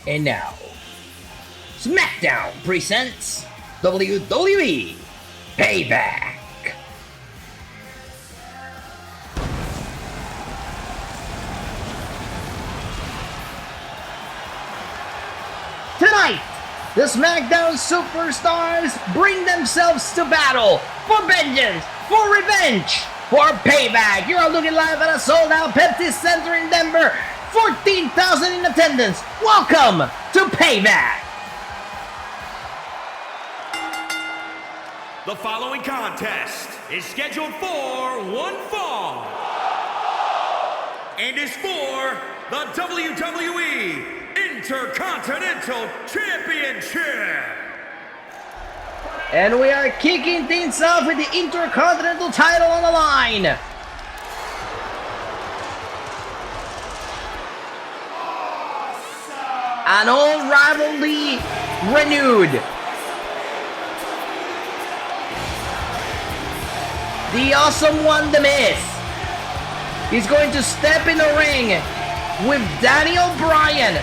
And now, Smackdown presents WWE Payback. Tonight, the Smackdown superstars bring themselves to battle for vengeance, for revenge, for payback. You are looking live at a sold-out Pepsi Center in Denver. 14,000 in attendance. Welcome to Payback. The following contest is scheduled for one fall and is for the WWE Intercontinental Championship. And we are kicking things off with the Intercontinental title on the line. An old rivalry renewed. The Awesome One, The Miz, is going to step in the ring with Daniel Bryan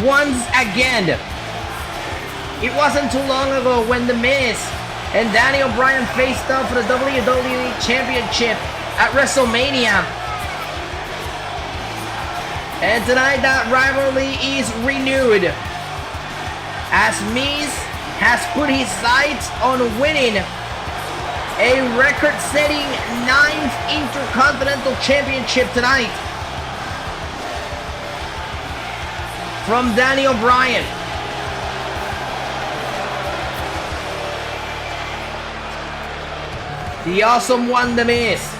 once again. It wasn't too long ago when The Miz and Daniel Bryan faced off for the WWE Championship at WrestleMania. And tonight that rivalry is renewed as Miz has put his sights on winning a record-setting 9th Intercontinental Championship tonight from Daniel Bryan. The Awesome One, The Miz.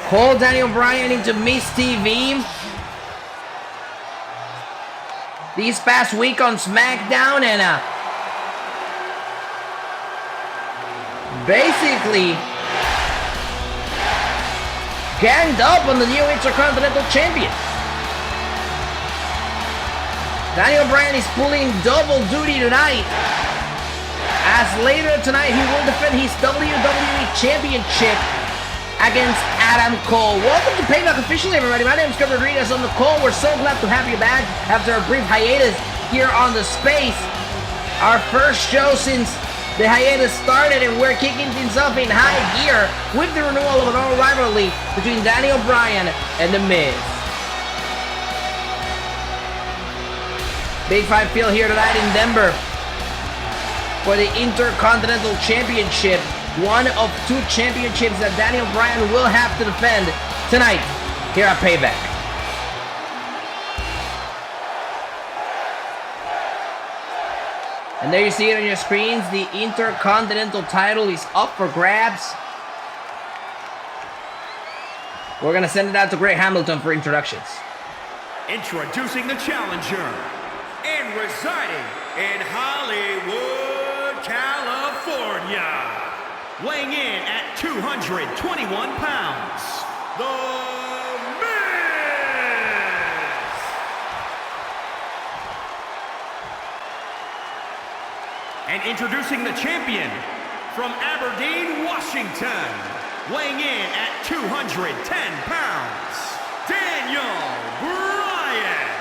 Called Daniel Bryan into Miz TV this past week on Smackdown, and basically ganged up on the new Intercontinental Champion. Daniel Bryan is pulling double duty tonight, as later tonight he will defend his WWE Championship against Adam Cole. Welcome to Payback officially, everybody. My name is Kevin Rodriguez on the call. We're so glad to have you back after a brief hiatus here on the space. Our first show since the hiatus started, and we're kicking things off in high gear with the renewal of an old rivalry between Daniel Bryan and The Miz. Big Five Feel here tonight in Denver for the Intercontinental Championship. One of two championships that Daniel Bryan will have to defend tonight here at Payback. And there you see it on your screens. The Intercontinental title is up for grabs. We're going to send it out to Greg Hamilton for introductions. Introducing the challenger, and residing in Hollywood, California, weighing in at 221 pounds, The Miz! And introducing the champion from Aberdeen, Washington, weighing in at 210 pounds, Daniel Bryan!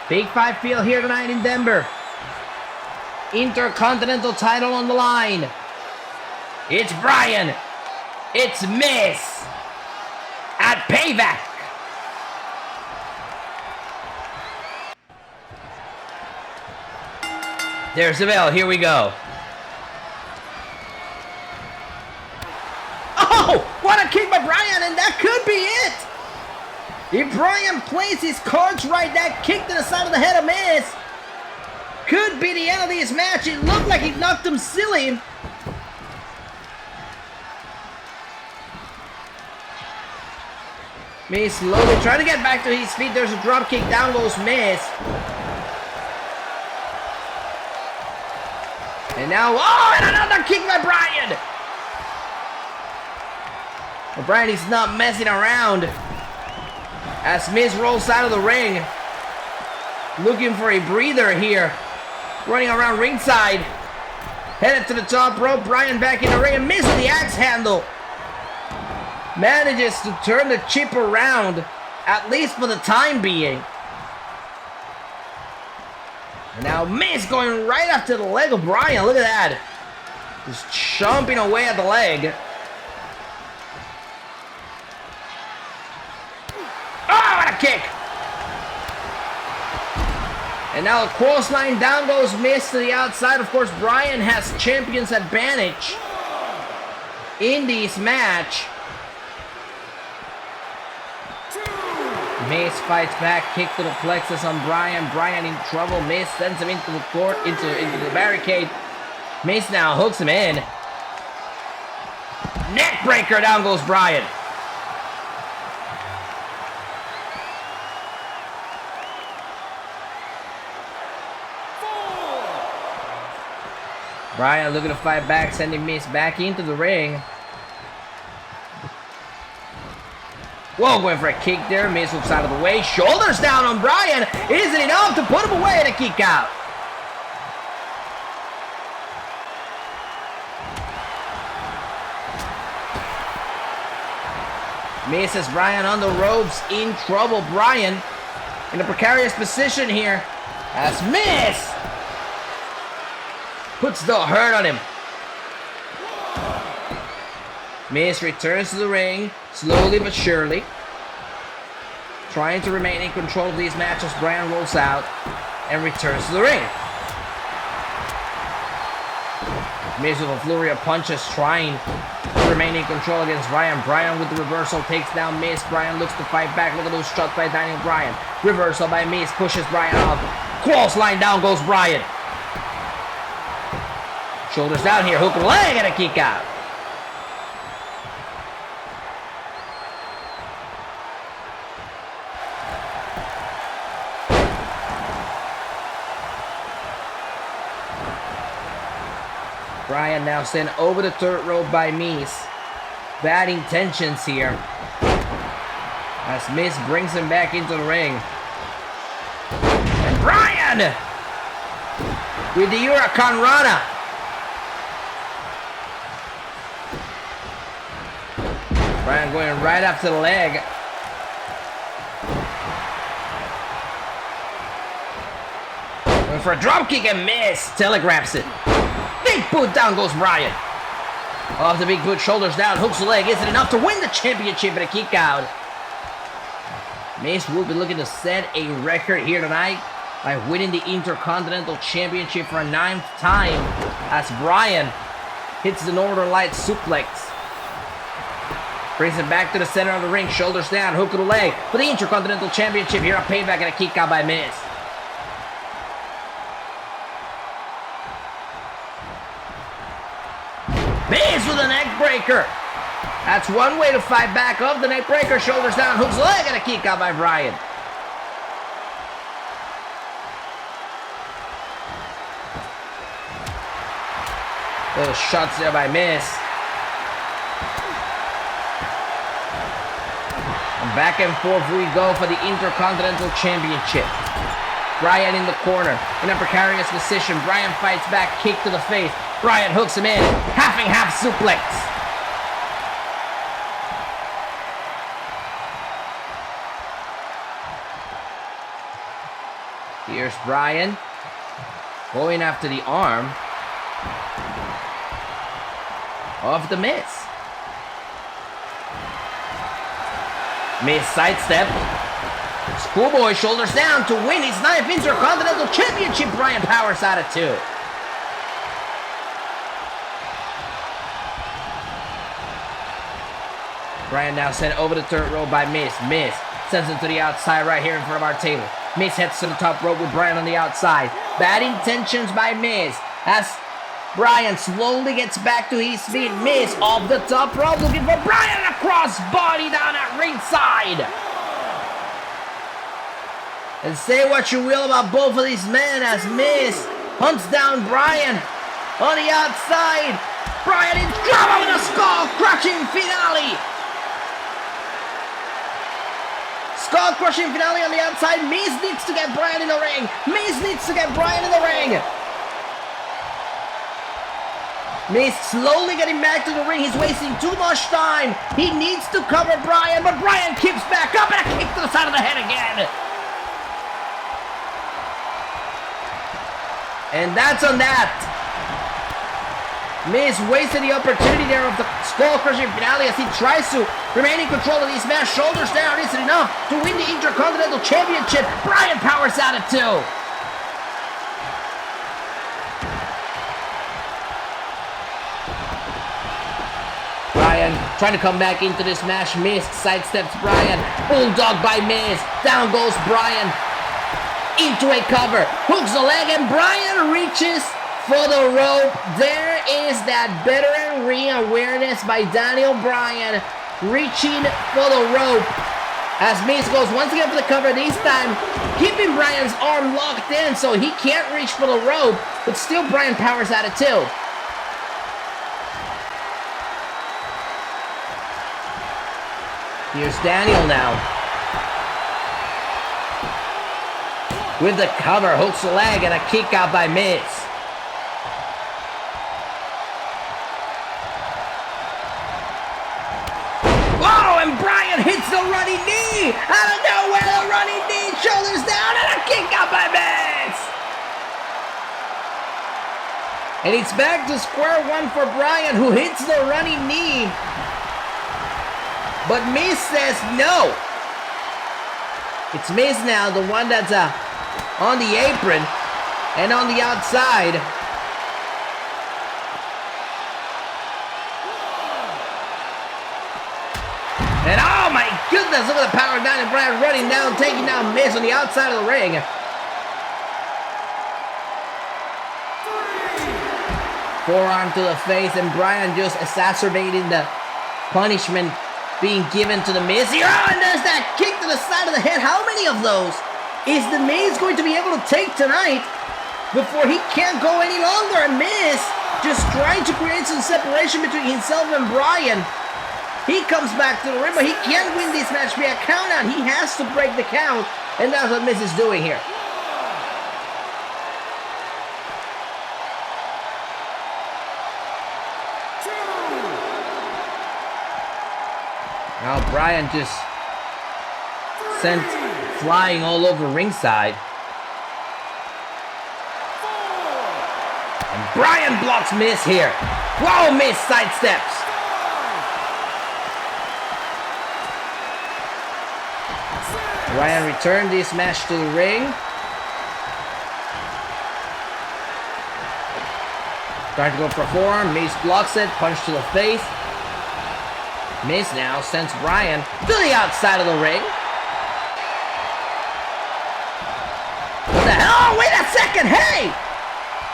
Big Five Feel here tonight in Denver. Intercontinental title on the line. It's Bryan. It's Miz at Payback. There's the bell. Here we go. Oh, what a kick by Bryan, and that could be it. If Bryan plays his cards right, that kick to the side of the head of Miz could be the end of this match. It looked like he knocked him silly. Miz slowly trying to get back to his feet. There's a drop kick. Down goes Miz. And now, oh, and another kick by Bryan. But Bryan is not messing around. As Miz rolls out of the ring. Looking for a breather here. Running around ringside. Headed to the top rope. Bryan back in the ring. And Miz with the axe handle. Manages to turn the chip around. At least for the time being. And now Miz going right after the leg of Bryan. Look at that. Just chomping away at the leg. Oh, what a kick! And now a crossline down goes Miz to the outside. Of course, Bryan has champion's advantage in this match. Miz fights back, kick to the plexus on Bryan. Bryan in trouble. Miz sends him into the court, into the barricade. Miz now hooks him in. Neckbreaker, down goes Bryan. Bryan looking to fight back, sending Miz back into the ring. Whoa, going for a kick there. Miz hooks out of the way. Shoulders down on Bryan. Isn't enough to put him away and a kick out. Miz has Bryan on the ropes, in trouble. Bryan in a precarious position here as Miz puts the hurt on him. Miz returns to the ring, slowly but surely. Trying to remain in control of these matches. Bryan rolls out and returns to the ring. Miz with a flurry of punches, trying to remain in control against Bryan. Bryan with the reversal takes down Miz. Bryan looks to fight back. Look at those shots by Daniel Bryan. Reversal by Miz, pushes Bryan off. Clothesline, down goes Bryan. Shoulders down here, hook leg and a kick out. Bryan now sent over the third rope by Miz. Bad intentions here. As Miz brings him back into the ring. And Bryan with the Hurricane Rana. Bryan going right after the leg. Going for a drop kick and Miz telegraphs it. Big boot, down goes Bryan. Off the big boot, shoulders down, hooks the leg. Isn't enough to win the championship and a kick out. Miz will be looking to set a record here tonight by winning the Intercontinental Championship for a 9th time as Bryan hits the Northern Lights suplex. Brings it back to the center of the ring, shoulders down, hook of the leg for the Intercontinental Championship here at Payback and a kick out by Miz. Miz with a neck breaker. That's one way to fight back off the neck breaker, shoulders down, hooks the leg and a kick out by Bryan. Little shots there by Miz. Back and forth we go for the Intercontinental Championship. Bryan in the corner, in a precarious position. Bryan fights back, kick to the face. Bryan hooks him in, half and half suplex. Here's Bryan going after the arm of the Miz. Miz sidestep. Schoolboy shoulders down to win his 9th Intercontinental Championship. Bryan powers out of 2. Bryan now sent over the third rope by Miz. Miz sends him to the outside right here in front of our table. Miz heads to the top rope with Bryan on the outside. Bad intentions by Miz as Bryan slowly gets back to his feet. Miz off the top rope looking for Bryan and a crossbody down at ringside. And say what you will about both of these men as Miz hunts down Bryan on the outside. Bryan in trouble with a skull crushing finale. skull-crushing finale on the outside. Miz needs to get Bryan in the ring. Miz needs to get Bryan in the ring. Miz slowly getting back to the ring. He's wasting too much time. He needs to cover Bryan, but Bryan keeps back up and a kick to the side of the head again. And that's on that. Miz wasted the opportunity there of the skull-crushing finale as he tries to remain in control of these man's shoulders down. Is it enough to win the Intercontinental Championship? Bryan powers out at 2. Bryan trying to come back into this match. Miz sidesteps Bryan. Bulldog by Miz. Down goes Bryan. Into a cover. Hooks the leg and Bryan reaches for the rope. There is that veteran ring awareness by Daniel Bryan. Reaching for the rope. As Miz goes once again for the cover. This time keeping Bryan's arm locked in so he can't reach for the rope. But still Bryan powers out at 2. Here's Daniel now. With the cover, hooks the leg and a kick out by Miz. Whoa, and Bryan hits the running knee. Out of nowhere, the running knee, shoulders down, and a kick out by Miz. And it's back to square one for Bryan, who hits the running knee. But Miz says no. It's Miz now, the one that's on the apron and on the outside. And oh my goodness, look at the power of Daniel Bryan running down, taking down Miz on the outside of the ring. Forearm to the face, and Bryan just exacerbating the punishment being given to the Miz here. Oh, and there's that kick to the side of the head. How many of those is the Miz going to be able to take tonight before he can't go any longer? And Miz just trying to create some separation between himself and Bryan. He comes back to the ring, but he can't win this match via count out. He has to break the count, and that's what Miz is doing here. Now Bryan just sent flying all over ringside. And Bryan blocks Miz here. Whoa, Miz sidesteps. Bryan returned this match to the ring. Trying to go for a forearm. Miz blocks it. Punch to the face. Miz now sends Bryan to the outside of the ring. What the hell? Oh, wait a second! Hey!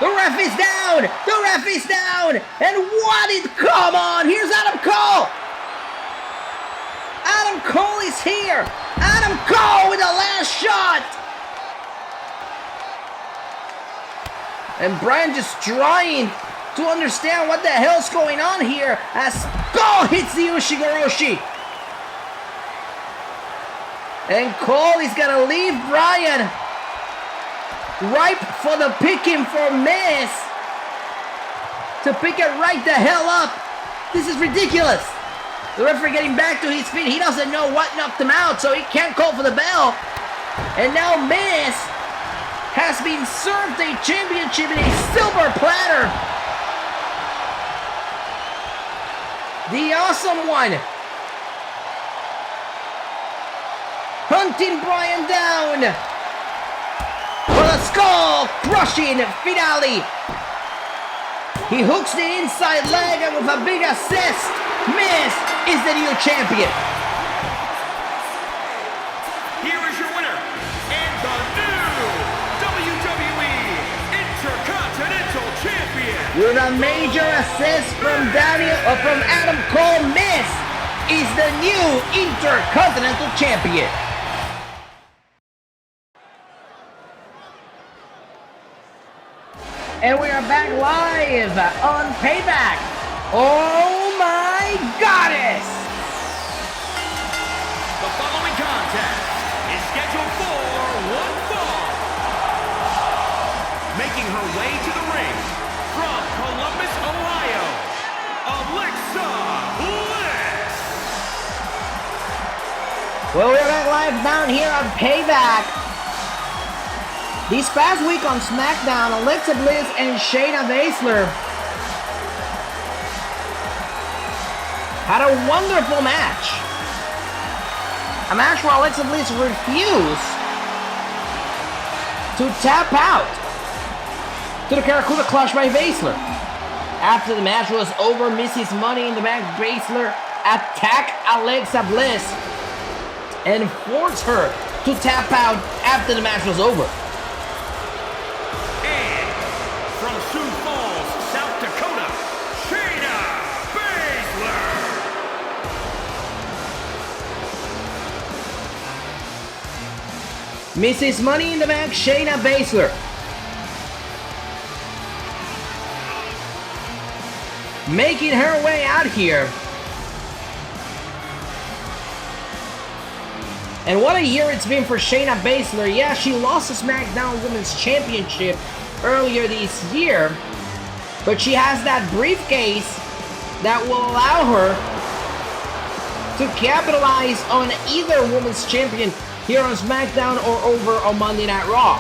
The ref is down! The ref is down! And what is... Come on! Here's Adam Cole! Adam Cole is here! Adam Cole with the last shot! And Bryan just trying to understand what the hell's going on here as Cole hits the Ushigoroshi. And Cole is gonna leave Bryan ripe for the picking for Miz to pick it right the hell up. This is ridiculous. The referee getting back to his feet. He doesn't know what knocked him out, so he can't call for the bell. And now Miz has been served a championship in a silver platter. The awesome one. Hunting Bryan down for the skull-crushing finale. He hooks the inside leg, and with a big assist, Miz is the new champion. Here is your winner, and the new WWE Intercontinental Champion. With a major assist from Adam Cole, Miz is the new Intercontinental Champion. And we are back live on Payback. Oh my goddess! The following contest SmackDown here on Payback. This past week on Smackdown, Alexa Bliss and Shayna Baszler had a wonderful match. A match where Alexa Bliss refused to tap out to the Karakuda Clutch by Baszler. After the match was over, Mrs. Money in the Bank Baszler attacked Alexa Bliss and forced her to tap out after the match was over. And from Sioux Falls, South Dakota, Shayna Baszler. Mrs. Money in the Bank, Shayna Baszler. Making her way out here. And what a year it's been for Shayna Baszler. Yeah, she lost the SmackDown Women's Championship earlier this year, but she has that briefcase that will allow her to capitalize on either Women's Champion here on SmackDown or over on Monday Night Raw.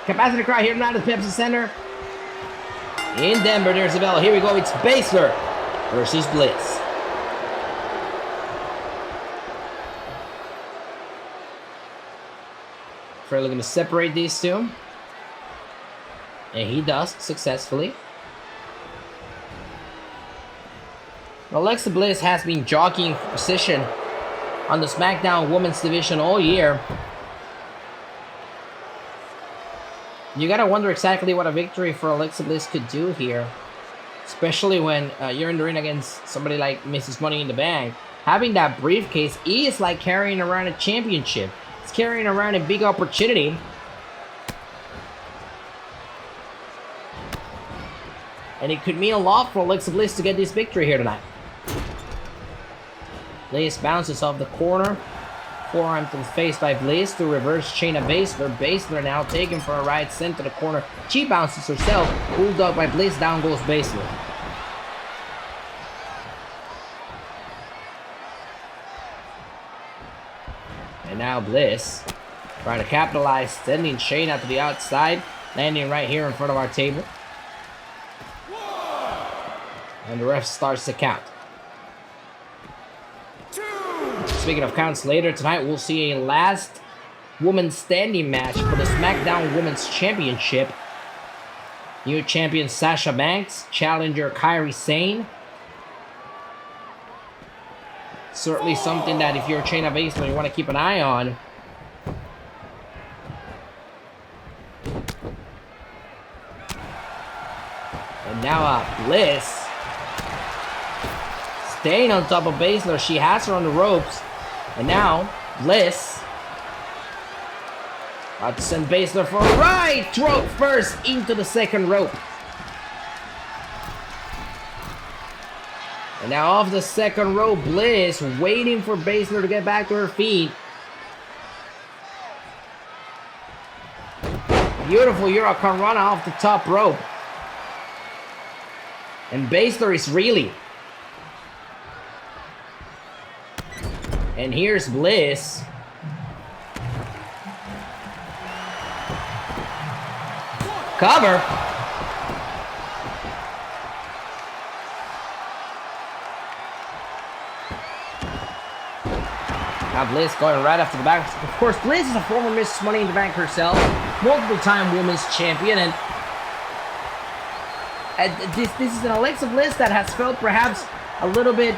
Capacity crowd here tonight at the Pepsi Center in Denver. There's the bell. Here we go. It's Baszler versus Bliss. We're looking to separate these two, and he does successfully. Alexa Bliss has been jockeying for position on the SmackDown Women's Division all year. You gotta wonder exactly what a victory for Alexa Bliss could do here. Especially when you're in the ring against somebody like Mrs. Money in the Bank. Having that briefcase is like carrying around a championship. It's carrying around a big opportunity. And it could mean a lot for Alexa Bliss to get this victory here tonight. Bliss bounces off the corner. Forearm to the face by Bliss to reverse Shayna Baszler. Baszler now taken for a right sent to the corner. She bounces herself. Bulldog by Bliss. Down goes Baszler. And now Bliss trying to capitalize, sending Shayna to the outside. Landing right here in front of our table. And the ref starts to count. Speaking of counts, later tonight we'll see a last woman standing match for the SmackDown Women's Championship. New champion Sasha Banks, challenger Kairi Sane. Certainly something that if you're Shayna Baszler, you want to keep an eye on. And now Bliss staying on top of Baszler. She has her on the ropes. And now, Bliss about to send Baszler for a right throat first into the second rope. And now off the second rope, Bliss waiting for Baszler to get back to her feet. Beautiful Hurricane Rana off the top rope. And Baszler is reeling. And here's Bliss. Cover. Now Bliss going right after the back. Of course, Bliss is a former Miss Money in the Bank herself. Multiple-time Women's Champion. And this is an Alexa Bliss that has felt perhaps a little bit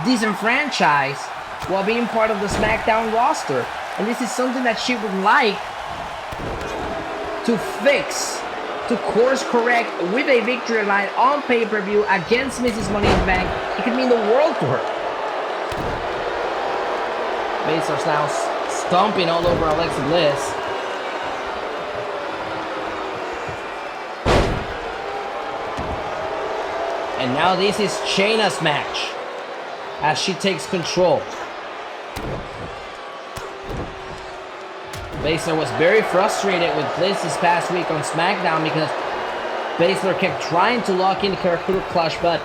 disenfranchised while being part of the SmackDown roster. And this is something that she would like to fix, to course correct with a victory line on pay-per-view against Mrs. Money in the Bank. It could mean the world to her. Baszler's now stomping all over Alexa Bliss. And now this is Shayna's match as she takes control. Baszler was very frustrated with Bliss this past week on SmackDown because Baszler kept trying to lock in the Karakura clutch, but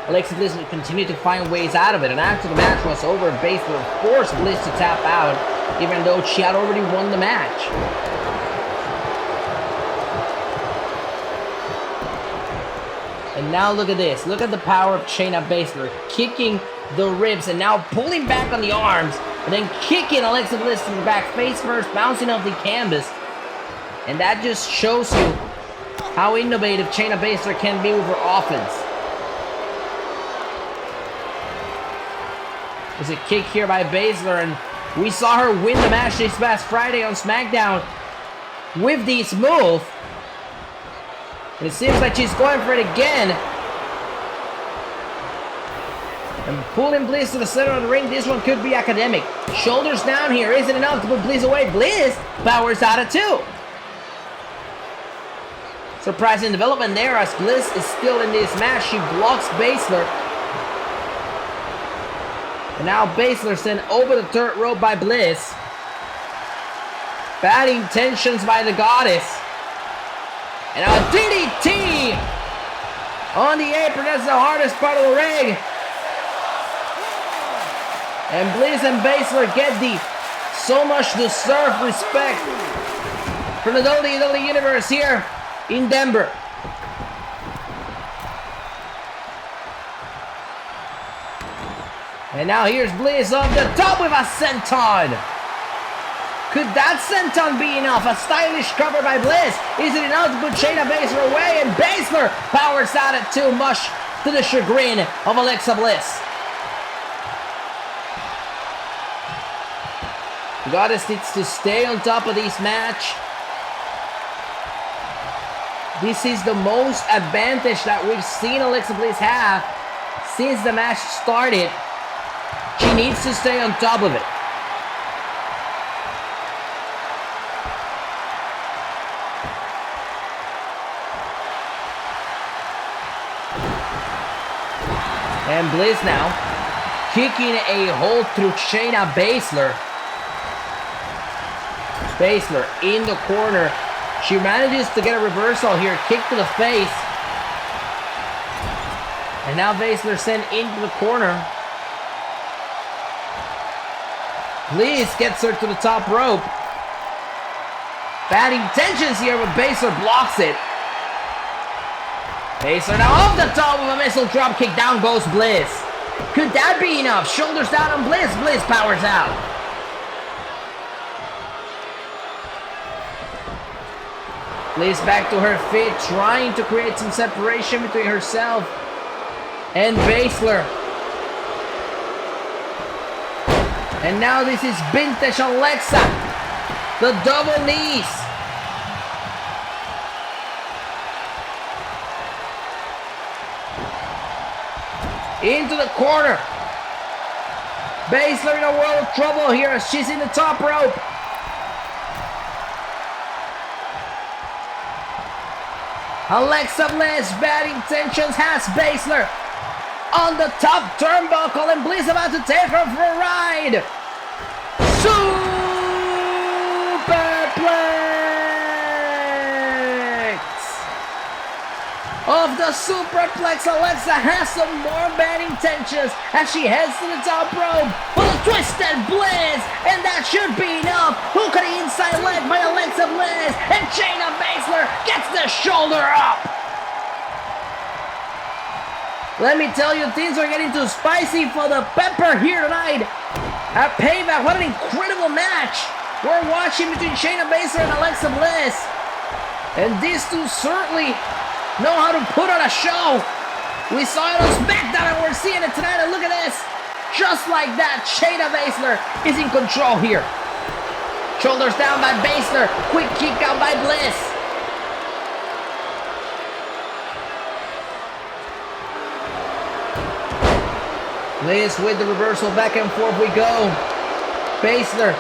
Alexa Bliss would continue to find ways out of it. And after the match was over, Baszler forced Bliss to tap out, even though she had already won the match. And now look at this. Look at the power of Shayna Baszler, kicking the ribs and now pulling back on the arms, and then kicking Alexa Bliss to the back face first, bouncing off the canvas. And that just shows you how innovative Shayna Baszler can be with her offense. There's a kick here by Baszler, and we saw her win the match this past Friday on Smackdown with this move. And it seems like she's going for it again. And pulling Bliss to the center of the ring, this one could be academic. Shoulders down here, isn't enough to put Bliss away. Bliss powers out of 2. Surprising development there as Bliss is still in this match. She blocks Baszler. And now Baszler sent over the third rope by Bliss. Bad intentions by the Goddess. And a DDT on the apron. That's the hardest part of the ring. And Bliss and Baszler get the so much deserved respect from the WWE Universe here in Denver. And now here's Bliss off the top with a senton. Could that senton be enough? A stylish cover by Bliss. Is it enough to put Shayna Baszler away? And Baszler powers out at 2, much to the chagrin of Alexa Bliss. The Goddess needs to stay on top of this match. This is the most advantage that we've seen Alexa Bliss have since the match started. She needs to stay on top of it. And Bliss now kicking a hole through Shayna Baszler. Baszler in the corner. She manages to get a reversal here. Kick to the face. And now Baszler sent into the corner. Bliss gets her to the top rope. Bad intentions here, but Baszler blocks it. Baszler now off the top of a missile drop kick. Down goes Bliss. Could that be enough? Shoulders down on Bliss. Bliss powers out. Bliss back to her feet, trying to create some separation between herself and Baszler. And now this is vintage Alexa. The double knees. Into the corner. Baszler in a world of trouble here as she's in the top rope. Alexa Bliss, bad intentions, has Baszler on the top turnbuckle, and Bliss about to take her for a ride. Superplex! Of the superplex, Alexa has some more bad intentions as she heads to the top rope with a twisted Bliss, and that should be enough. Hook of the inside leg by Alexa Bliss, and Shayna Baszler gets the shoulder up. Let me tell you, things are getting too spicy for the pepper here tonight at Payback. What an incredible match we're watching between Shayna Baszler and Alexa Bliss. And these two certainly know how to put on a show. We saw it on Smackdown and we're seeing it tonight, and look at this. Just like that, Shayna Baszler is in control here. Shoulders down by Baszler. Quick kick out by Bliss. Bliss with the reversal, back and forth we go. Baszler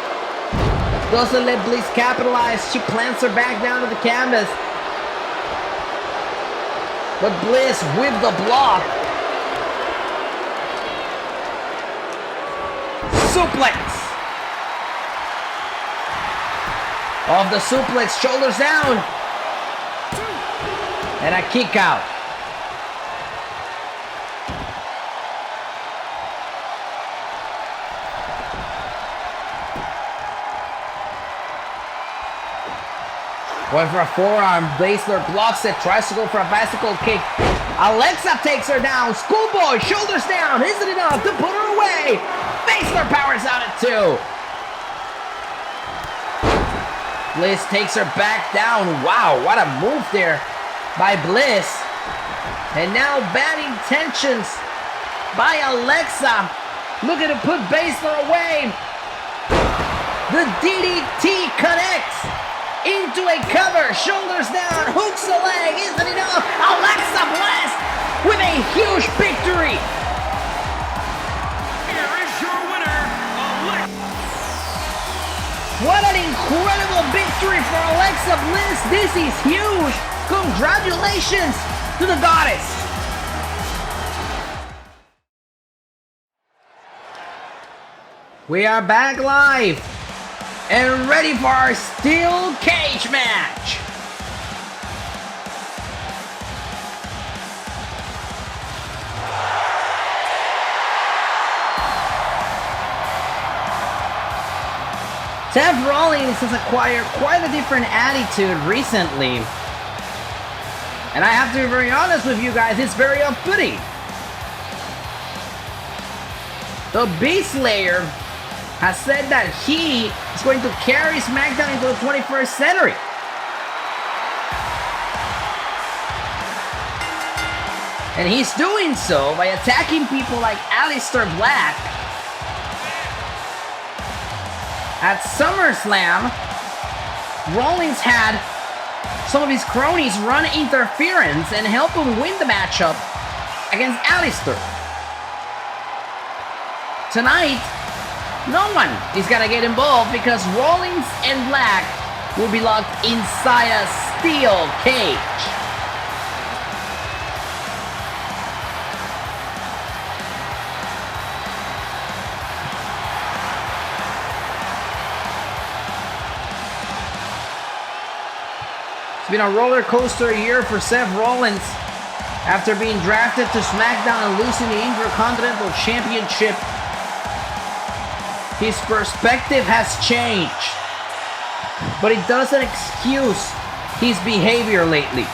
doesn't let Bliss capitalize. She plants her back down to the canvas. But Bliss with the block. Suplex. Off the suplex, shoulders down. And a kick out. Going for a forearm. Baszler blocks it. Tries to go for a bicycle kick. Alexa takes her down. Schoolboy, shoulders down. Isn't enough to put her away. Baszler powers out at 2. Bliss takes her back down. Wow, what a move there by Bliss. And now bad intentions by Alexa. Looking to put Baszler away. The DDT connects into a cover. Shoulders down. Hooks the leg. Isn't enough. Alexa Bliss with a huge victory. Here is your winner, Alexa. What an incredible victory for Alexa Bliss. This is huge. Congratulations to the goddess. We are back live and ready for our steel cage match. Seth Rollins has acquired quite a different attitude recently. And I have to be very honest with you guys, it's very off-putting. The Beast Slayer has said that he is going to carry Smackdown into the 21st century. And he's doing so by attacking people like Aleister Black. At SummerSlam, Rollins had some of his cronies run interference and help him win the matchup against Aleister. Tonight, no one is gonna get involved because Rollins and Black will be locked inside a steel cage. It's been a roller coaster year for Seth Rollins after being drafted to SmackDown and losing the Intercontinental Championship. His perspective has changed, but it doesn't excuse his behavior lately.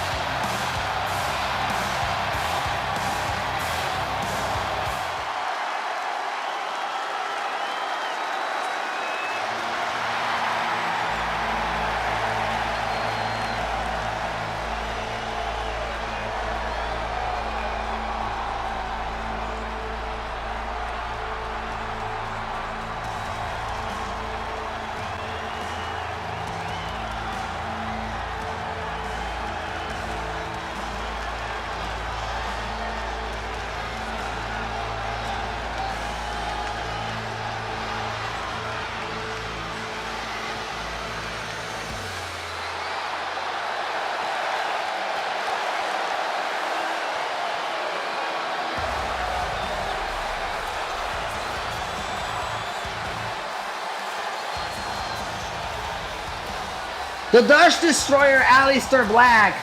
The Dutch Destroyer Aleister Black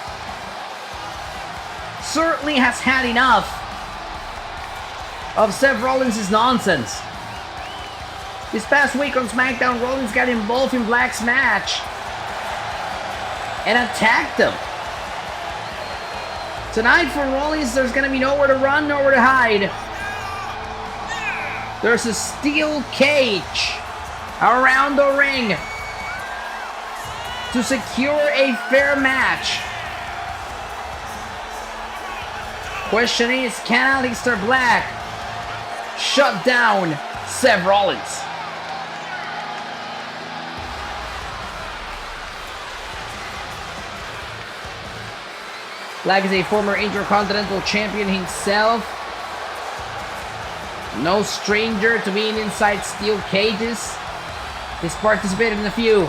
certainly has had enough of Seth Rollins' nonsense. This past week on SmackDown, Rollins got involved in Black's match and attacked him. Tonight for Rollins, there's gonna be nowhere to run, nowhere to hide. There's a steel cage around the ring to secure a fair match. Question is, can Aleister Black shut down Seth Rollins? Black is a former Intercontinental Champion himself. No stranger to being inside steel cages. He's participated in a few.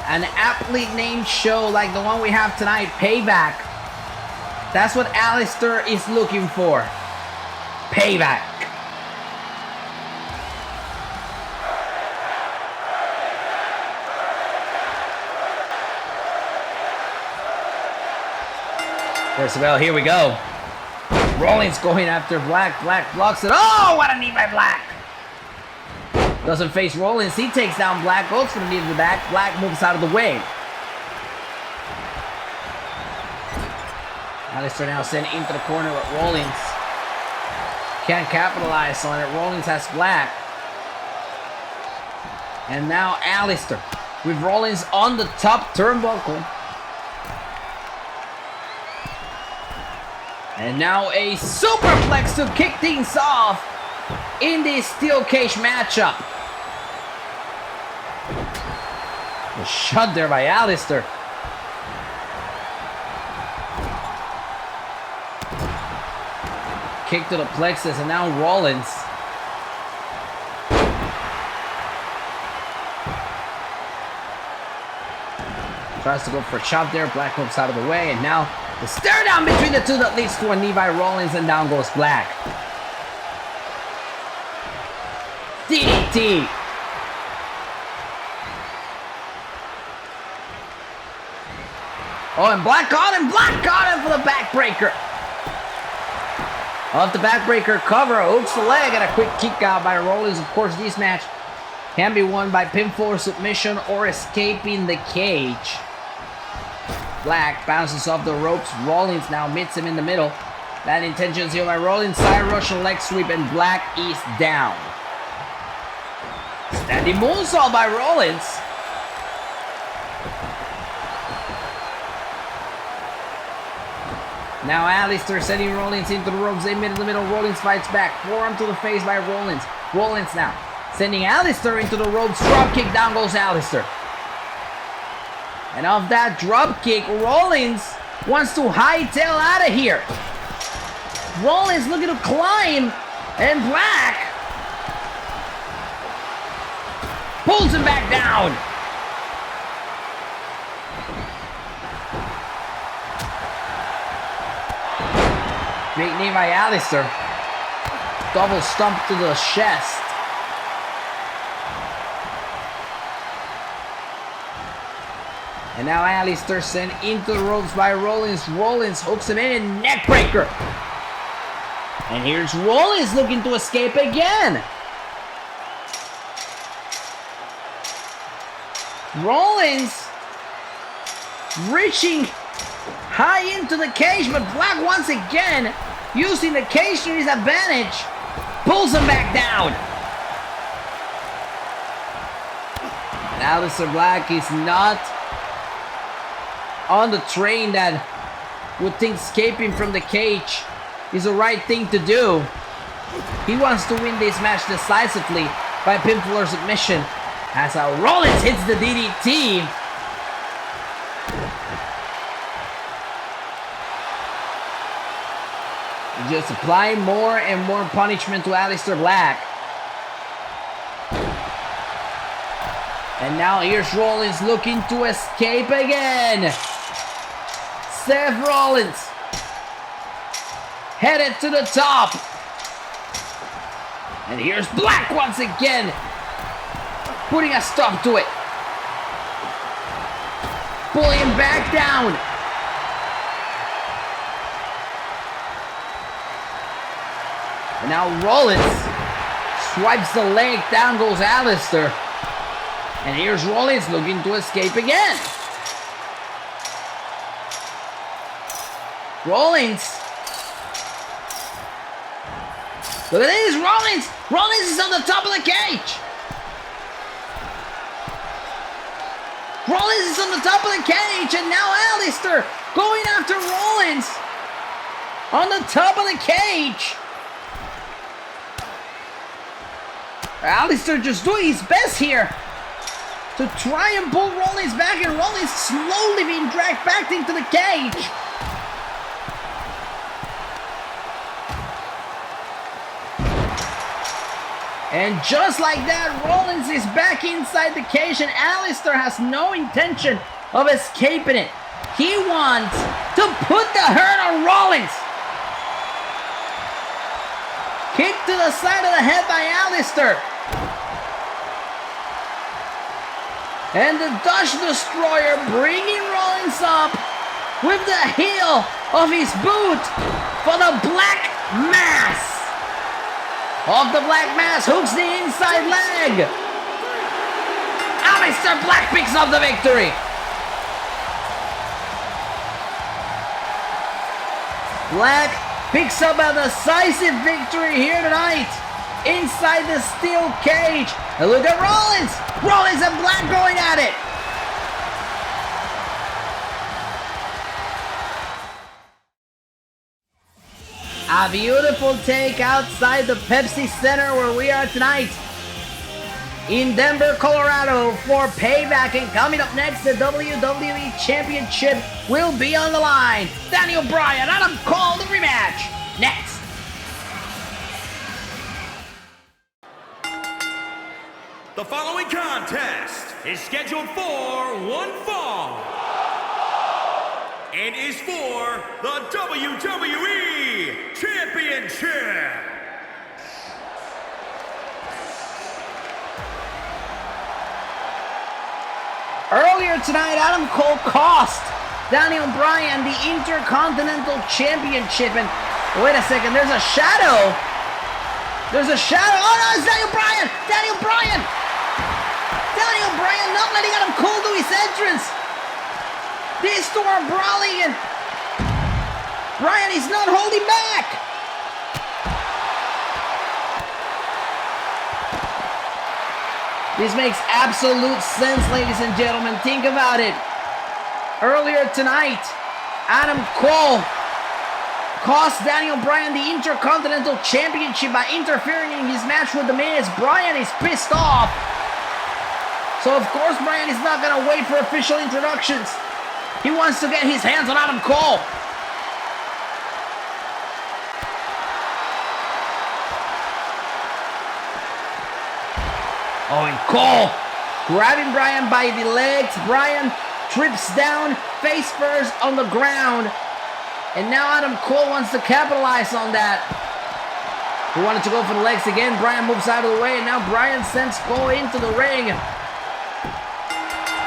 An aptly named show like the one we have tonight, Payback. That's what Alistair is looking for. Payback. First of all, here we go. Rollins going after Black. Black blocks it. Oh, what a knee by Black. Doesn't face Rollins. He takes down Black. Goes for the knee to the back. Black moves out of the way. Alistair now sent into the corner with Rollins. Can't capitalize on it. Rollins has Black. And now Alistair with Rollins on the top turnbuckle. And now a superplex to kick things off in this steel cage matchup. A shot there by Alistair. Kick to the plexus, and now Rollins. Tries to go for a chop there. Black moves out of the way, and now the stare down between the two that leads to a knee by Rollins, and down goes Black. DDT. Oh, and Black got him. Black got him for the backbreaker. Off the backbreaker cover, hooks the leg, and a quick kick out by Rollins. Of course, this match can be won by pinfall or submission or escaping the cage. Black bounces off the ropes. Rollins now meets him in the middle. Bad intentions here by Rollins. Side Russian leg sweep, and Black is down. Standing moonsault by Rollins. Now Alistair sending Rollins into the ropes. They meet in the middle. Rollins fights back. Forearm to the face by Rollins. Rollins now sending Alistair into the ropes. Drop kick, down goes Alistair. And off that drop kick, Rollins wants to hightail out of here. Rollins looking to climb, and Black pulls him back down. Great knee by Alistair. Double stomp to the chest. And now Alistair sent into the ropes by Rollins. Rollins hooks him in, neck breaker. And here's Rollins looking to escape again. Rollins reaching high into the cage, but Black once again, using the cage to his advantage, pulls him back down. And Alistair Black is not on the train that would think escaping from the cage is the right thing to do. He wants to win this match decisively by pinfall or submission. As Rollins hits the DDT. Just applying more and more punishment to Alistair Black. And now here's Rollins looking to escape again. Seth Rollins headed to the top. And here's Black once again, putting a stop to it. Pulling him back down. And now Rollins swipes the leg, down goes Alistair. And here's Rollins looking to escape again. Rollins. Look at this, Rollins. Rollins is on the top of the cage. Rollins is on the top of the cage, and now Alistair going after Rollins on the top of the cage. Alistair just doing his best here to try and pull Rollins back, and Rollins slowly being dragged back into the cage. And just like that, Rollins is back inside the cage and Aleister has no intention of escaping it. He wants to put the hurt on Rollins. Kick to the side of the head by Aleister. And the Dutch Destroyer bringing Rollins up with the heel of his boot for the Black Mass. Off the Black Mass, hooks the inside leg. Aleister Black picks up the victory. Black picks up a decisive victory here tonight inside the steel cage. And look at Rollins. Rollins and Black going at it. A beautiful take outside the Pepsi Center where we are tonight in Denver, Colorado for Payback. And coming up next, the WWE Championship will be on the line. Daniel Bryan, Adam Cole, the rematch. Next. The following contest is scheduled for one fall and is for the WWE Championship. Earlier tonight, Adam Cole cost Daniel Bryan the Intercontinental Championship. And wait a second, there's a shadow. There's a shadow. Oh no, it's Daniel Bryan! Daniel Bryan! Daniel Bryan not letting Adam Cole do his entrance. These two are brawling and Bryan is not holding back. This makes absolute sense, ladies and gentlemen. Think about it. Earlier tonight, Adam Cole cost Daniel Bryan the Intercontinental Championship by interfering in his match with The Miz. Bryan is pissed off. So of course Bryan is not going to wait for official introductions. He wants to get his hands on Adam Cole. Oh, and Cole grabbing Bryan by the legs. Bryan trips down, face first on the ground. And now Adam Cole wants to capitalize on that. He wanted to go for the legs again. Bryan moves out of the way, and now Bryan sends Cole into the ring.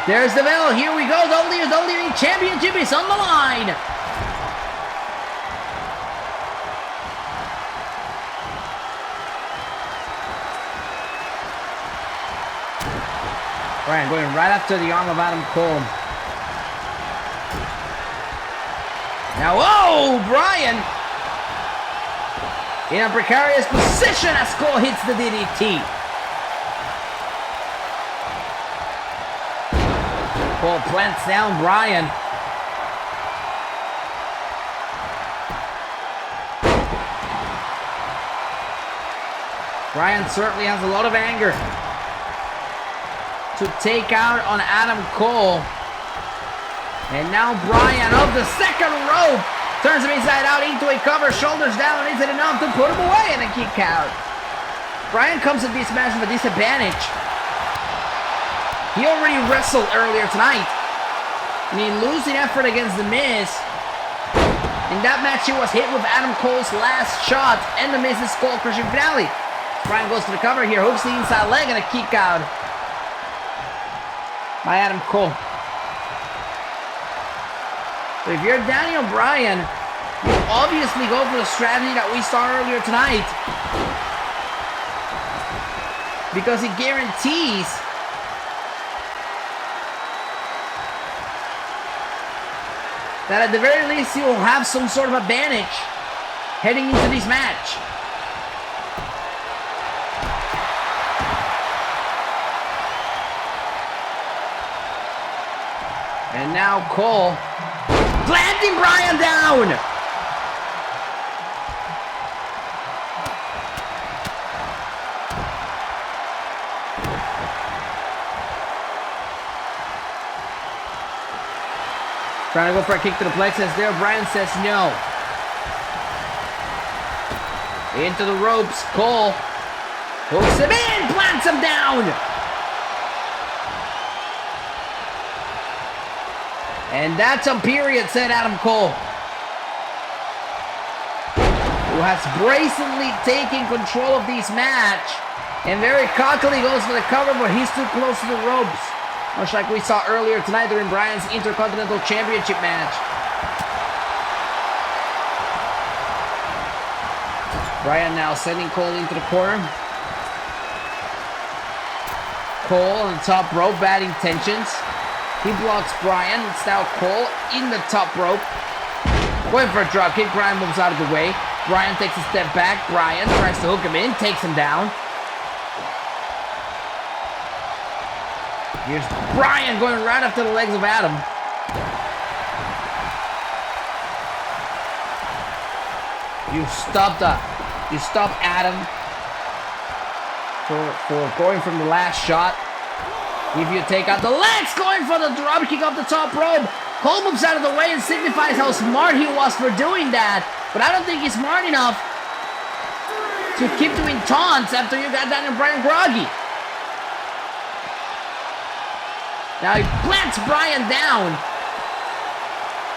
There's the bell. Here we go. WWE Championship is on the line. Bryan going right after the arm of Adam Cole. Now, whoa, Bryan in a precarious position as Cole hits the DDT. Cole plants down Bryan. Bryan certainly has a lot of anger to take out on Adam Cole. And now Bryan up the second rope. Turns him inside out into a cover, shoulders down. Is it enough to put him away and a kick out? Bryan comes at this match with a disadvantage. He already wrestled earlier tonight. I mean, losing effort against The Miz. In that match, he was hit with Adam Cole's last shot and The Miz's skull-crushing finale. Bryan goes to the cover here, hooks the inside leg and a kick out by Adam Cole. But if you're Daniel Bryan, you obviously go for the strategy that we saw earlier tonight. Because it guarantees that at the very least he will have some sort of advantage heading into this match. And now Cole planting Bryan down. Trying to go for a kick to the plexus there. Bryan says no. Into the ropes. Cole Hooks him in, plants him down. And that's a period, said Adam Cole, who has brazenly taken control of this match. And very cockily goes for the cover, but he's too close to the ropes. Much like we saw earlier tonight during Bryan's Intercontinental Championship match. Bryan now sending Cole into the corner. Cole on the top rope, bad intentions. He blocks Bryan. It's now Cole in the top rope. Going for a dropkick. Bryan moves out of the way. Bryan takes a step back. Bryan tries to hook him in, takes him down. Here's Bryan going right after the legs of Adam. You stopped Adam for going from the last shot. If you take out the legs, going for the dropkick off the top rope. Cole moves out of the way and signifies how smart he was for doing that. But I don't think he's smart enough to keep doing taunts after you got Daniel Bryan groggy. Now he plants Bryan down.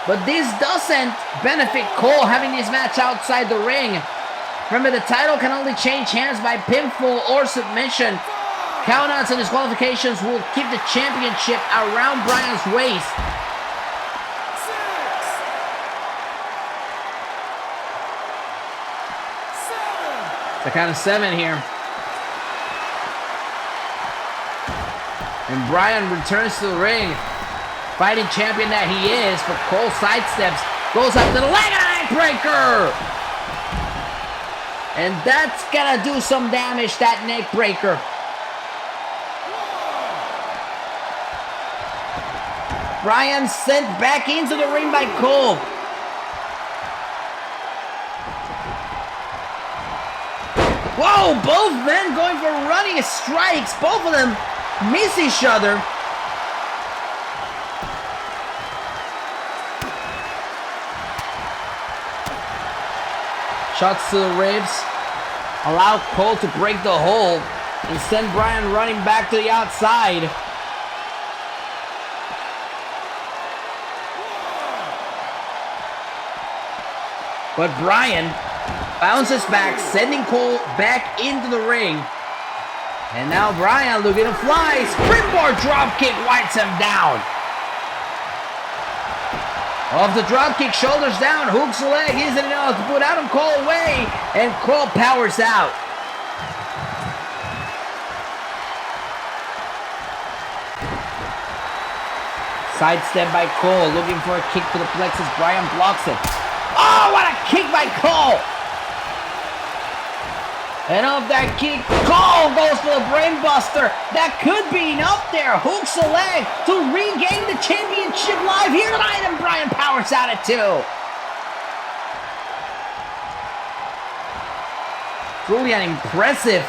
But this doesn't benefit Cole having this match outside the ring. Remember, the title can only change hands by pinfall or submission. Countouts and disqualifications will keep the championship around Bryan's waist. It's a count of 7 here. And Bryan returns to the ring. Fighting champion that he is, but Cole sidesteps, goes up to the leg and a neck breaker. And that's gonna do some damage, that neck breaker. Bryan sent back into the ring by Cole. Whoa, both men going for running strikes. Both of them miss each other. Shots to the ribs. Allow Cole to break the hold and send Bryan running back to the outside. But Bryan bounces back, sending Cole back into the ring. And now Bryan looking to fly. Springboard dropkick wipes him down. Off the dropkick, shoulders down, hooks the leg, isn't enough to put Adam Cole away, and Cole powers out. Sidestep by Cole, looking for a kick to the plexus. Bryan blocks it. Oh, what a kick by Cole! And off that kick, Cole goes for the brainbuster. That could be enough there. Hooks the leg to regain the championship live here tonight, and Bryan powers out at 2. Truly an impressive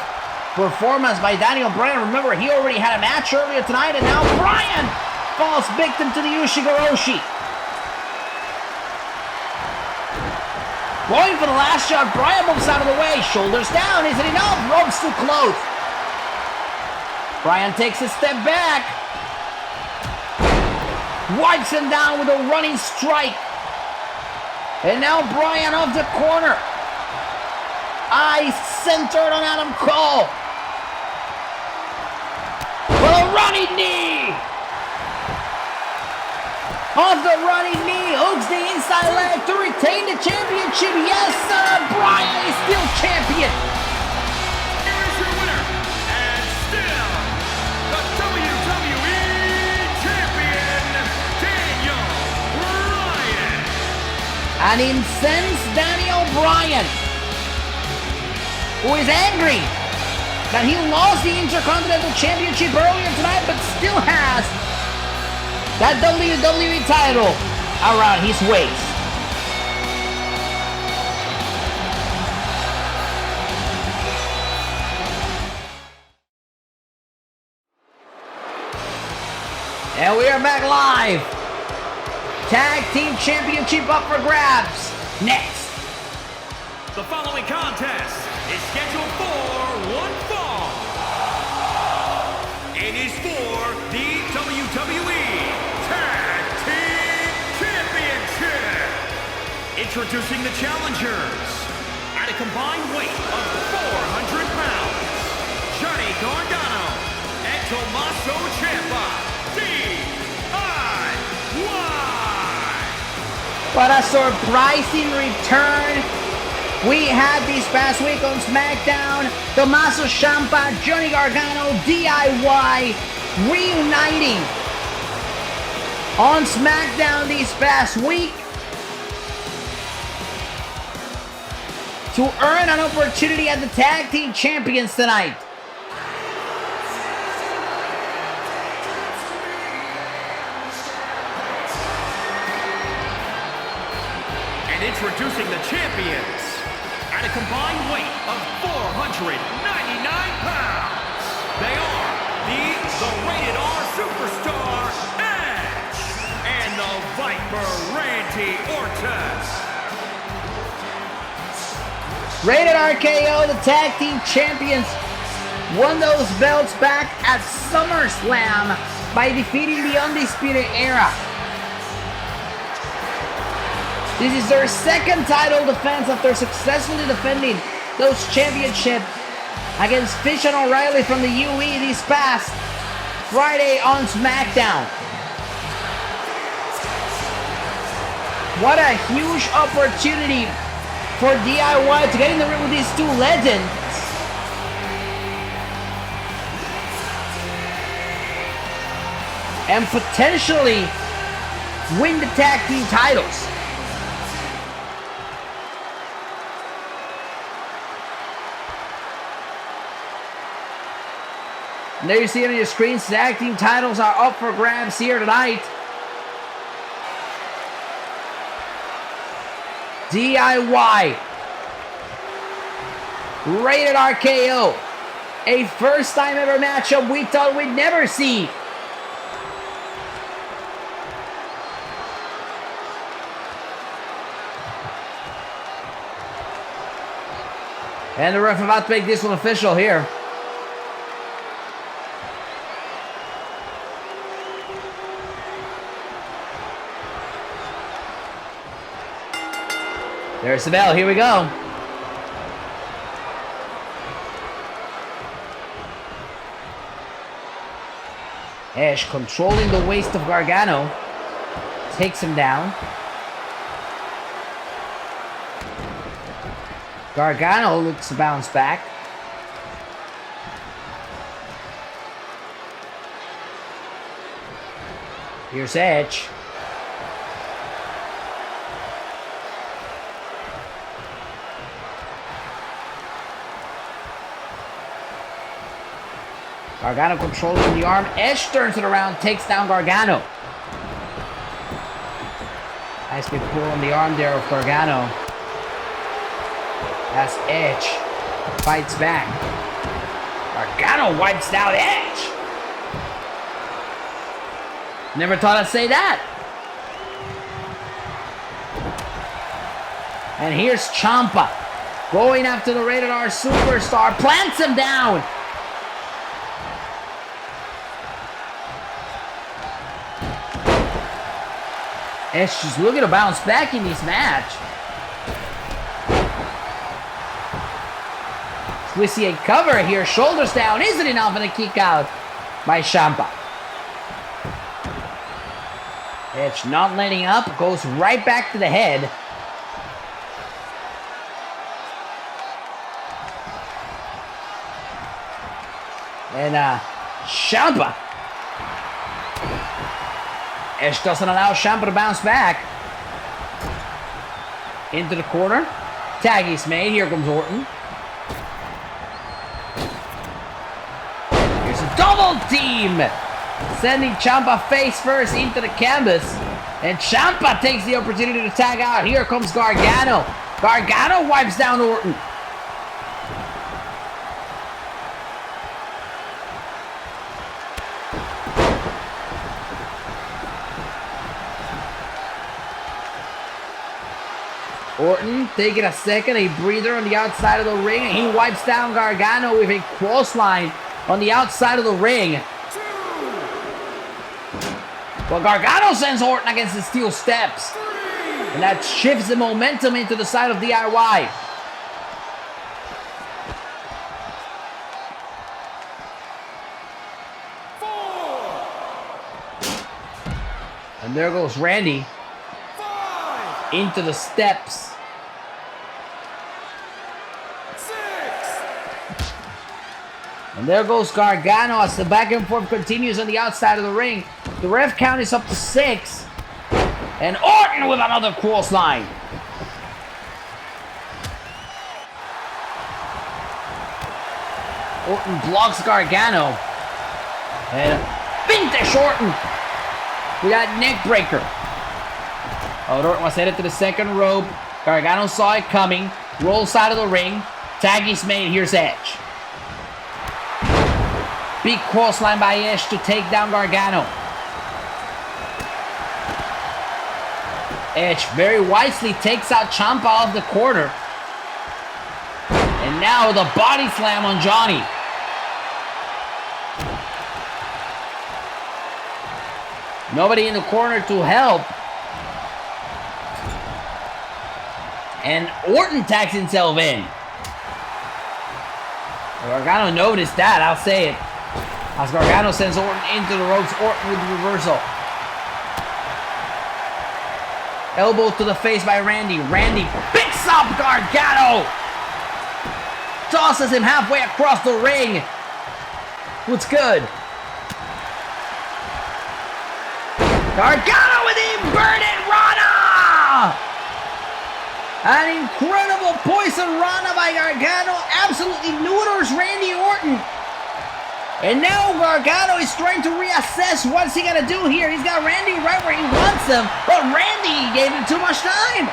performance by Daniel Bryan. Remember, he already had a match earlier tonight, and now Bryan falls victim to the Ushigoroshi. Going for the last shot, Bryan moves out of the way. Shoulders down, isn't enough. Ropes too close. Bryan takes a step back. Wipes him down with a running strike. And now Bryan off the corner. Eyes centered on Adam Cole. For a running knee. Off the running knee, hooks the inside leg to retain the championship. Yes, sir, Bryan is still champion. Here is your winner, and still the WWE Champion, Daniel Bryan. An incensed Daniel Bryan, who is angry that he lost the Intercontinental Championship earlier tonight, but still has that WWE title around his waist. And we are back live. Tag Team Championship up for grabs. Next. The following contest is scheduled for one fall. Introducing the challengers. At a combined weight of 400 pounds, Johnny Gargano and Tommaso Ciampa, DIY! What a surprising return we had this past week on Smackdown. Tommaso Ciampa, Johnny Gargano, DIY reuniting on Smackdown this past week to earn an opportunity as the Tag Team Champions tonight. And introducing the champions at a combined weight of 499 pounds. They are the Rated R Superstar Edge and the Viper Randy Orton. Rated RKO, the Tag Team Champions, won those belts back at SummerSlam by defeating the Undisputed Era. This is their second title defense after successfully defending those championships against Fish and O'Reilly from the UE this past Friday on SmackDown. What a huge opportunity for DIY to get in the ring with these two legends. And potentially win the tag team titles. And there you see it on your screen. Tag team titles are up for grabs here tonight. DIY. Rated RKO. A first time ever matchup we thought we'd never see. And the ref about to make this one official here. There's the bell. Here we go. Edge controlling the waist of Gargano. Takes him down. Gargano looks to bounce back. Here's Edge. Gargano controlling the arm. Edge turns it around, takes down Gargano. Nice big pull on the arm there of Gargano. As Edge fights back. Gargano wipes down Edge. Never thought I'd say that. And here's Ciampa going after the Rated R Superstar. Plants him down. Edge just looking to bounce back in this match. We see a cover here, shoulders down, isn't enough, and a kick out by Ciampa. Edge not letting up, goes right back to the head. And Ciampa. Edge doesn't allow Ciampa to bounce back. Into the corner. Tag is made. Here comes Orton. Here's a double team. Sending Ciampa face first into the canvas. And Ciampa takes the opportunity to tag out. Here comes Gargano. Gargano wipes down Orton. Orton taking a second, a breather on the outside of the ring, and he wipes down Gargano with a clothesline on the outside of the ring. Well, Gargano sends Orton against the steel steps. And that shifts the momentum into the side of DIY. And there goes Randy into the steps. 6. And there goes Gargano as the back and forth continues on the outside of the ring. The ref count is up to 6. And Orton with another clothesline. Orton blocks Gargano. And vintage Orton. We got neck breaker. Oh, Orton was headed to the second rope. Gargano saw it coming. Rolls out of the ring. Tag is made. Here's Edge. Big crossline by Edge to take down Gargano. Edge very wisely takes out Ciampa off the corner. And now the body slam on Johnny. Nobody in the corner to help. And Orton tags himself in. Gargano noticed that, I'll say it. As Gargano sends Orton into the ropes, Orton with the reversal. Elbow to the face by Randy. Randy picks up Gargano. Tosses him halfway across the ring. What's good? Gargano with the inverted Rana! An incredible poison Rana by Gargano absolutely neuters Randy Orton. And now Gargano is trying to reassess what's he gonna do here. He's got Randy right where he wants him, but Randy gave him too much time.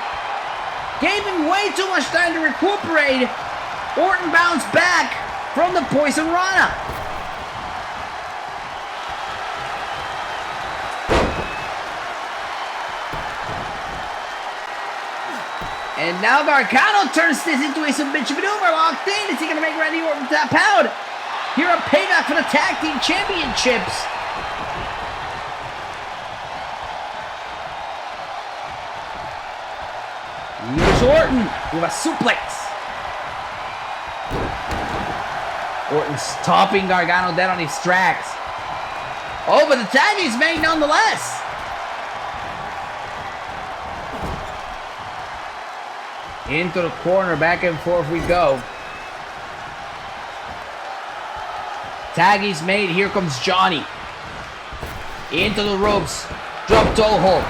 Gave him way too much time to recuperate. Orton bounced back from the poison Rana. And now Gargano turns this into a submission maneuver. Locked in. Is he going to make Randy Orton tap out? Here a payback for the tag team championships. Here's Orton with a suplex. Orton stopping Gargano dead on his tracks. Oh, but the tag is made nonetheless. Into the corner, back and forth we go. Tag is made, here comes Johnny. Into the ropes, drop toe hold.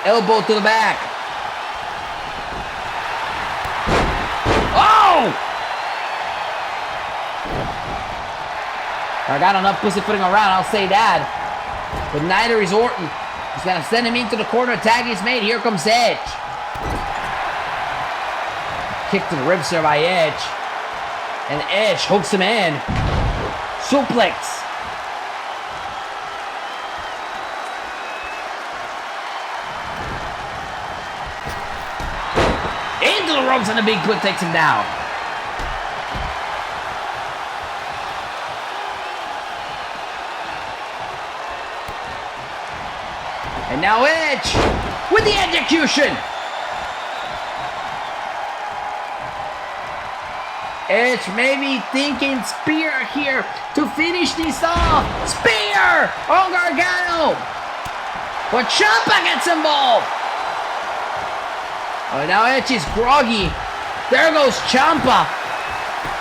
Elbow to the back. Oh! Gargano not pussyfooting around, I'll say that. But neither is Orton. He's gonna send him into the corner, tag is made, here comes Edge. Kick to the ribs there by Edge. And Edge hooks him in. Suplex. Into the ropes and the big foot takes him down. And now Edge with the execution. Edge maybe thinking spear here to finish this off. Spear on Gargano. But Ciampa gets involved. Oh, now Edge is groggy. There goes Ciampa.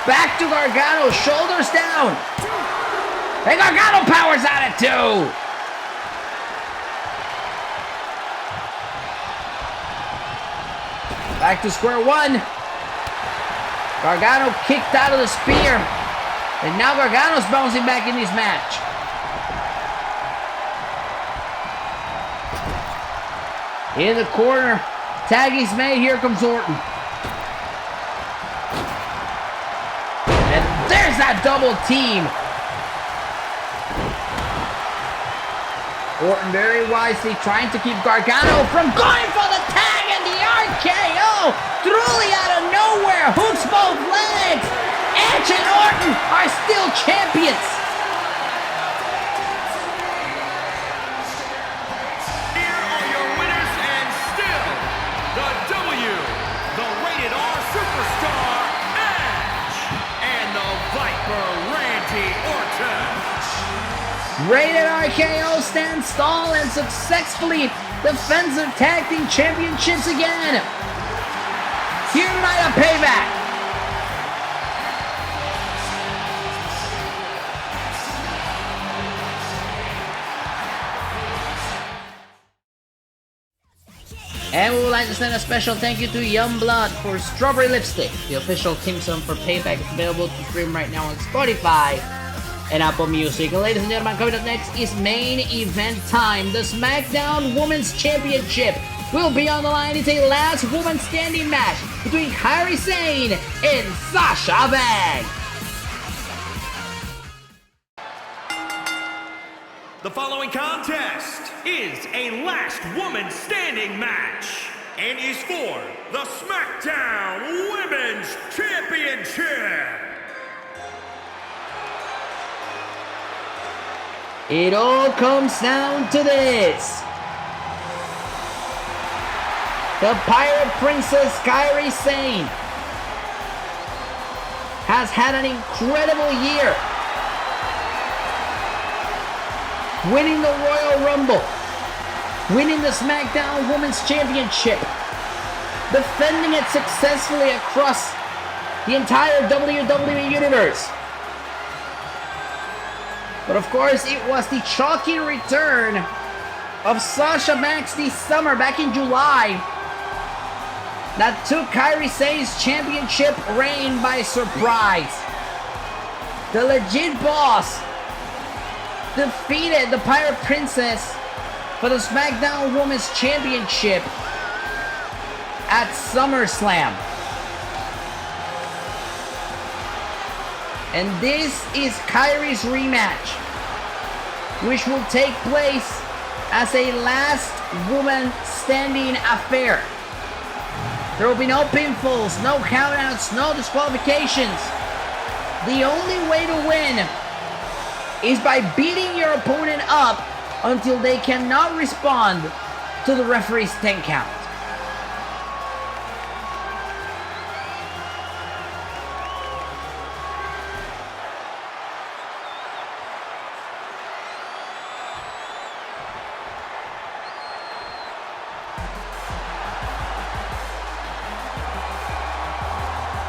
Back to Gargano, shoulders down. And Gargano powers out it too. Back to square one. Gargano kicked out of the spear. And now Gargano's bouncing back in this match. In the corner, tag is made. Here comes Orton. And there's that double team. Orton very wisely trying to keep Gargano from going for the tag and the RKO. Truly out of nowhere, hooks both legs. Edge and Orton are still champions. Here are your winners and still Rated RKO stands tall and successfully defends their tag team championships again. Here tonight on Payback. And we would like to send a special thank you to Youngblood for Strawberry Lipstick. The official theme song for Payback is available to stream right now on Spotify and Apple Music. And ladies and gentlemen, coming up next is main event time. The Smackdown Women's Championship will be on the line. It's a last woman standing match between Kairi Sane and Sasha Banks. The following contest is a last woman standing match and is for the Smackdown Women's Championship. It all comes down to this. The Pirate Princess Kairi Sane has had an incredible year, winning the Royal Rumble, winning the SmackDown Women's Championship, defending it successfully across the entire WWE Universe. But of course, it was the shocking return of Sasha Banks this summer, back in July, that took Kairi Sane's championship reign by surprise. The legit boss defeated the Pirate Princess for the SmackDown Women's Championship at SummerSlam. And this is Kairi's rematch, which will take place as a last woman standing affair. There will be no pinfalls, no countouts, no disqualifications. The only way to win is by beating your opponent up until they cannot respond to the referee's 10 count.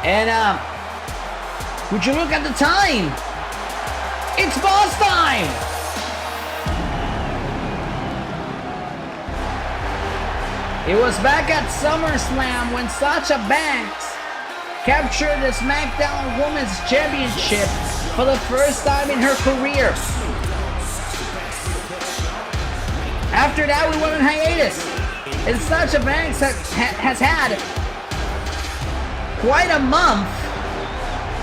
And would you look at the time? It's boss time! It was back at SummerSlam when Sasha Banks captured the SmackDown Women's Championship for the first time in her career. After that, we went on hiatus, and Sasha Banks has had quite a month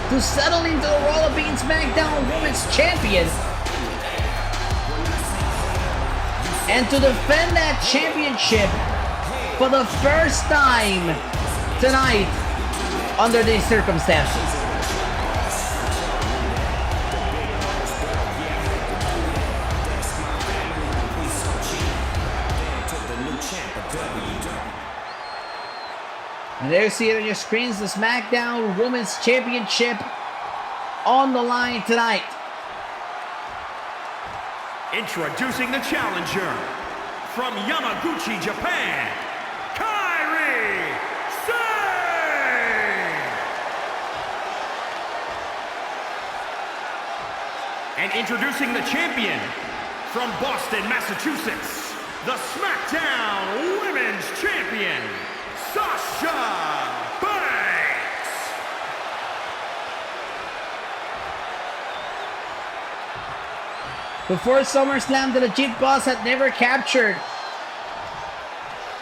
to settle into the role of being SmackDown Women's Champion and to defend that championship for the first time tonight under these circumstances. And there you see it on your screens, the SmackDown Women's Championship on the line tonight. Introducing the challenger from Yamaguchi, Japan, Kairi Sane! And introducing the champion from Boston, Massachusetts, the SmackDown Women's Champion, Sasha Banks! Before SummerSlam, the legit boss had never captured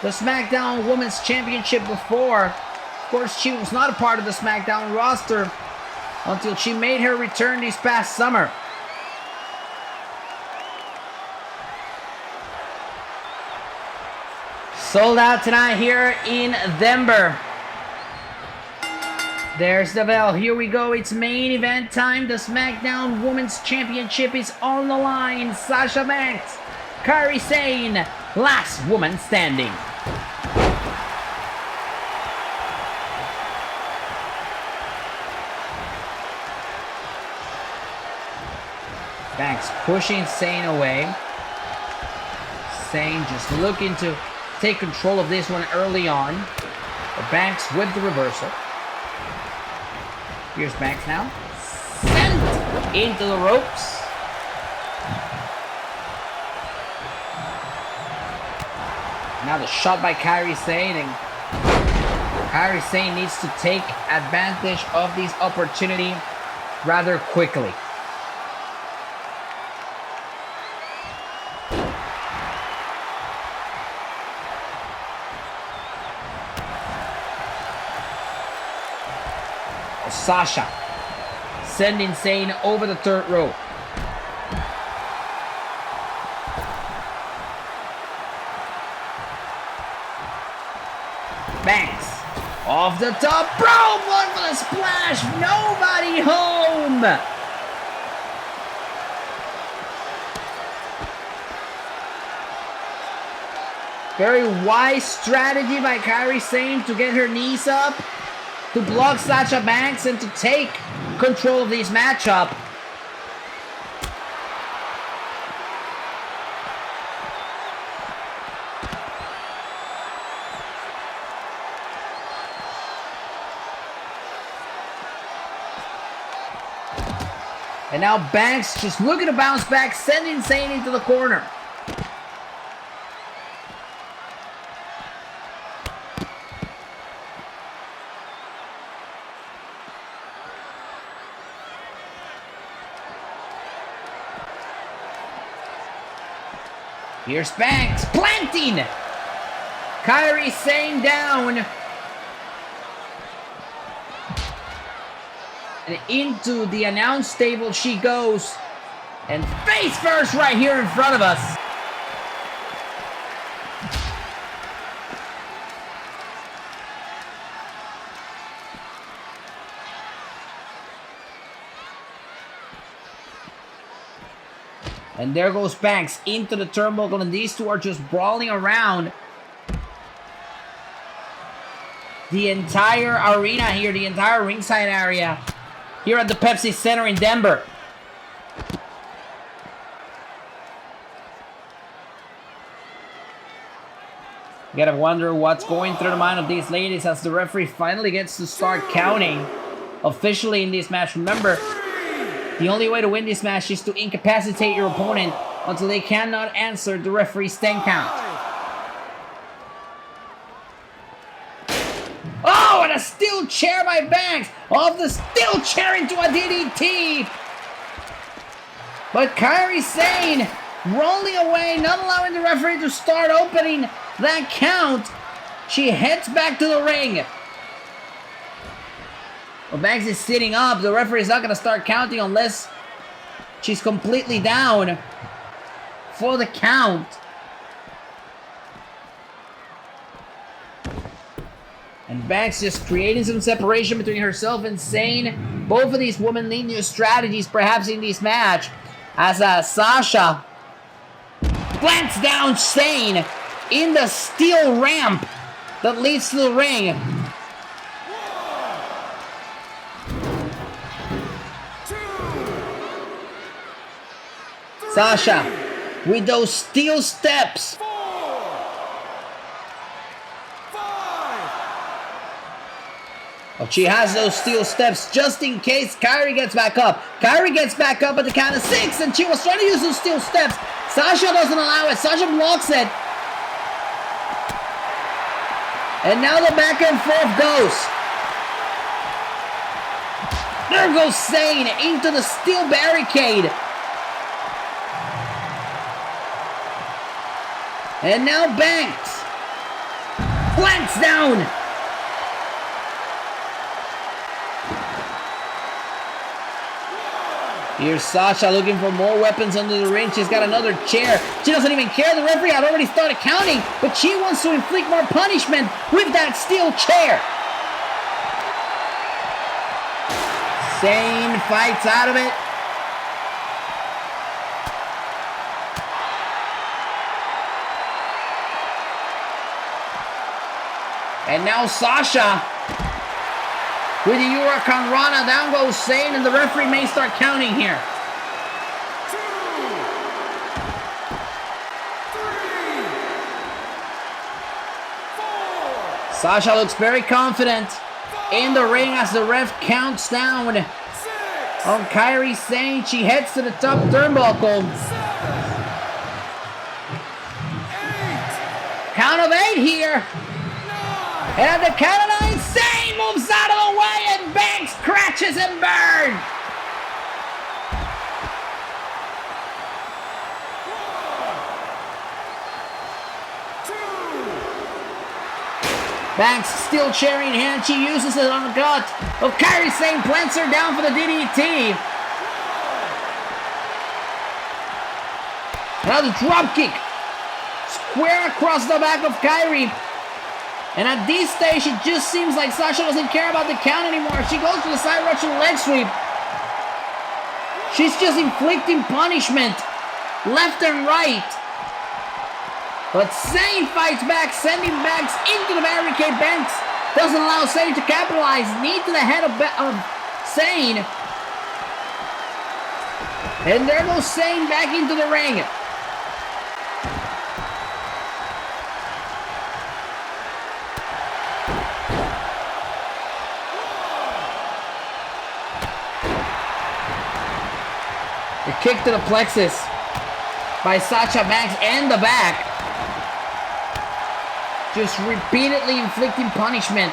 the SmackDown Women's Championship before. Of course, she was not a part of the SmackDown roster until she made her return this past summer. Sold out tonight here in Denver. There's the bell. Here we go. It's main event time. The SmackDown Women's Championship is on the line. Sasha Banks, Kairi Sane, last woman standing. Banks pushing Sane away. Sane just looking to take control of this one early on. But Banks with the reversal. Here's Banks now. Sent into the ropes. Now the shot by Kairi Sane, and Kairi Sane needs to take advantage of this opportunity rather quickly. Sasha sending Sane over the third rope. Banks off the top rope, one for the splash, nobody home. Very wise strategy by Kairi Sane to get her knees up, to block Sasha Banks, and to take control of this matchup. And now Banks just looking to bounce back, sending Sane into the corner. Here's Banks planting Kairi Sane down. And into the announce table she goes. And face first right here in front of us. And there goes Banks into the turnbuckle, and these two are just brawling around the entire arena here, the entire ringside area here at the Pepsi Center in Denver. You gotta wonder what's going through the mind of these ladies as the referee finally gets to start counting officially in this match. Remember, the only way to win this match is to incapacitate your opponent until they cannot answer the referee's 10 count. Oh, and a steel chair by Banks. Off the steel chair into a DDT. But Kairi Sane rolling away, not allowing the referee to start opening that count. She heads back to the ring. Well, Banks is sitting up. The referee is not going to start counting unless she's completely down for the count. And Banks just creating some separation between herself and Sane. Both of these women need new strategies perhaps in this match. As Sasha plants down Sane in the steel ramp that leads to the ring. Sasha with those steel steps. 4, 5. But she has those steel steps just in case Kairi gets back up. Kairi gets back up at the count of 6, and she was trying to use those steel steps. Sasha doesn't allow it. Sasha blocks it. And now the back and forth goes. There goes Sane into the steel barricade. And now Banks plants down. Here's Sasha looking for more weapons under the ring. She's got another chair. She doesn't even care. The referee had already started counting, but she wants to inflict more punishment with that steel chair. Sane fights out of it. And now Sasha with the Hurricane Rana. Down goes Sane, and the referee may start counting here. 2. Sasha looks very confident in the ring as the ref counts down on Kairi Sane. She heads to the top turnbuckle. 8, Count of 8 here. 9, And at the count of 9, Sane moves out of the way and Banks crashes and burns. 1, 2, Banks still sharing hand. She uses it on the gut of Kairi Sane, plants her down for the DDT. Another drop kick. Square across the back of Kairi. And at this stage, it just seems like Sasha doesn't care about the count anymore. She goes to the side Russian leg sweep. She's just inflicting punishment left and right. But Sane fights back, sending Banks into the barricade. Banks doesn't allow Sane to capitalize. Knee to the head of Sane. And there goes Sane back into the ring. The kick to the plexus by Sasha Banks and the back. Just repeatedly inflicting punishment.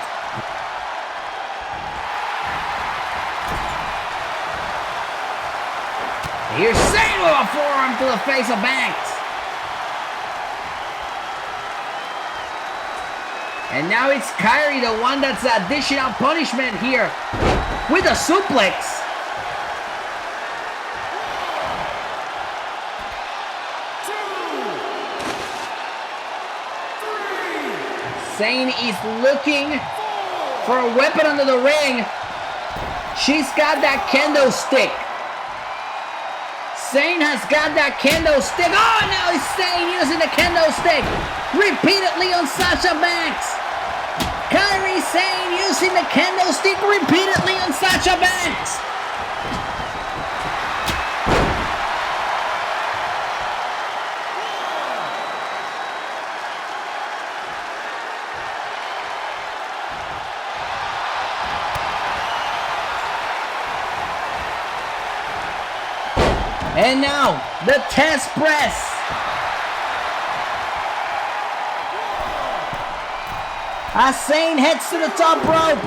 Here's Sane with a forearm to the face of Banks. And now it's Kairi, the one that's dishing out punishment here with a suplex. Sane is looking for a weapon under the ring. She's got that kendo stick. Sane has got that kendo stick. Oh, now it's Sane using the kendo stick repeatedly on Sasha Banks. Kairi Sane using the kendo stick repeatedly on Sasha Banks. And now, the test press. As Sane heads to the top rope.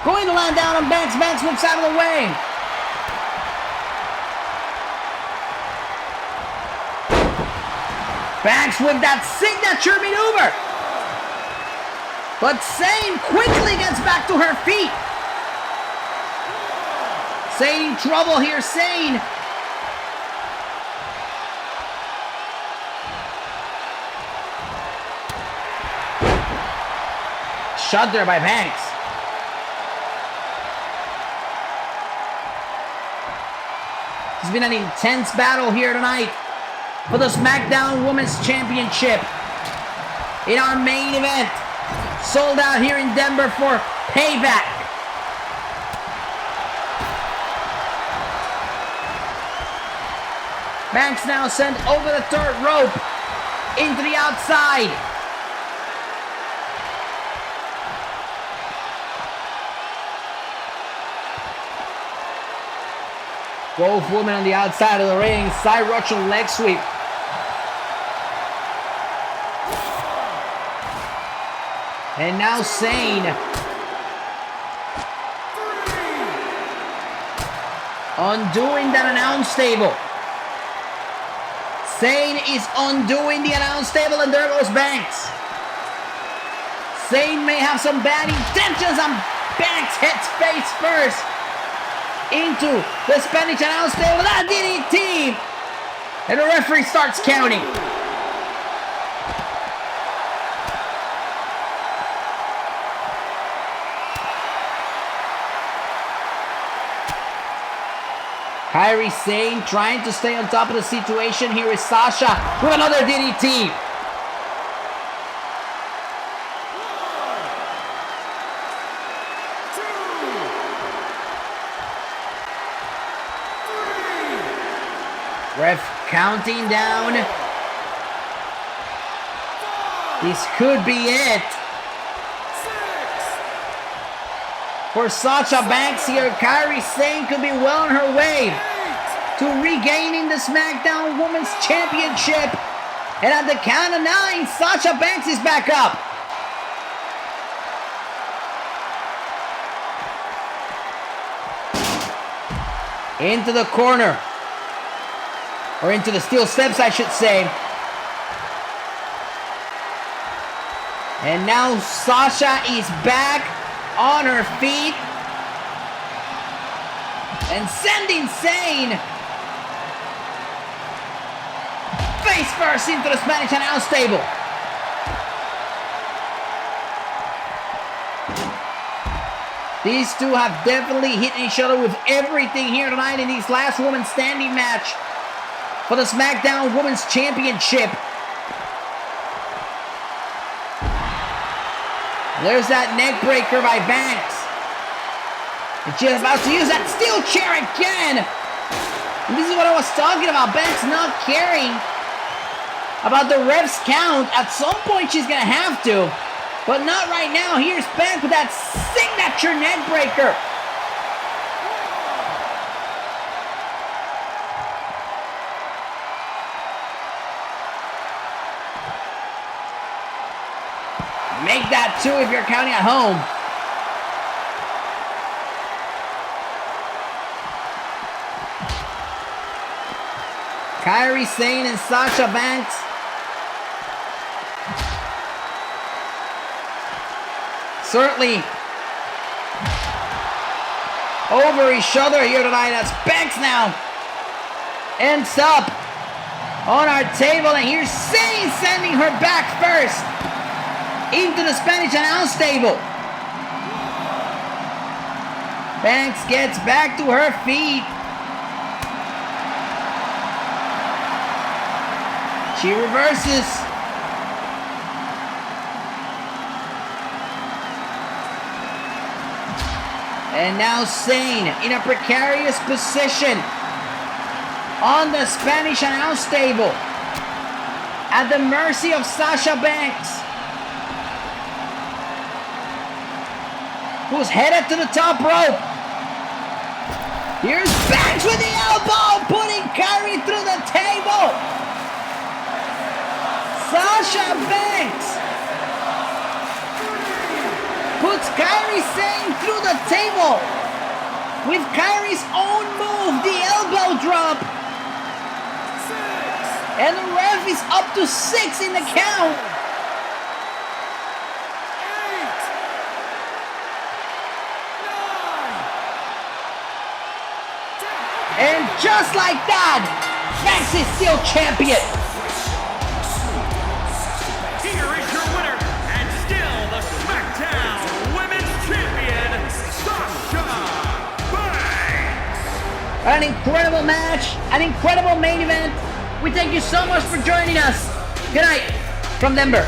Going to land down on Banks. Banks moves out of the way. Banks with that signature maneuver. But Sane quickly gets back to her feet. Sane in trouble here, Sane. Shot there by Banks. It's been an intense battle here tonight for the Smackdown Women's Championship. In our main event, sold out here in Denver for Payback. Banks now sent over the third rope into the outside. Both women on the outside of the ring. Side Russian leg sweep. And now Sane. Undoing that announce table. Sane is undoing the announce table, and there goes Banks. Sane may have some bad intentions, and Banks hits face first into the Spanish announce table. That DDT! And the referee starts counting. Kairi Sane trying to stay on top of the situation. Here is Sasha with another DDT. Ref counting down. This could be it. for Sasha Banks here. Kairi Sane could be well on her way to regaining the SmackDown Women's Championship. And at the count of 9, Sasha Banks is back up. Into the corner. Or into the steel steps, I should say. And now Sasha is back on her feet. And sending Sane face first into the Spanish announce table. These two have definitely hit each other with everything here tonight in this last woman standing match for the SmackDown Women's Championship. There's that neck breaker by Banks. And she's about to use that steel chair again. And this is what I was talking about. Banks not caring about the ref's count. At some point she's going to have to. But not right now. Here's Banks with that signature neck breaker. Make that 2 if you're counting at home. Kairi Sane and Sasha Banks. Certainly over each other here tonight as Banks now ends up on our table. And here's Sane sending her back first into the Spanish announce table. Banks gets back to her feet. She reverses. And now Sane in a precarious position on the Spanish announce table at the mercy of Sasha Banks, who's headed to the top rope. Here's Banks with the elbow, putting Kairi through the table. Sasha Banks puts Kairi Sane through the table with Kairi's own move, the elbow drop. And the ref is up to 6 in the count. 8, 9, 10. And just like that, Banks is still champion. Here is your winner, and still the SmackDown Women's Champion, Sasha Banks. An incredible match, an incredible main event. We thank you so much for joining us. Good night from Denver.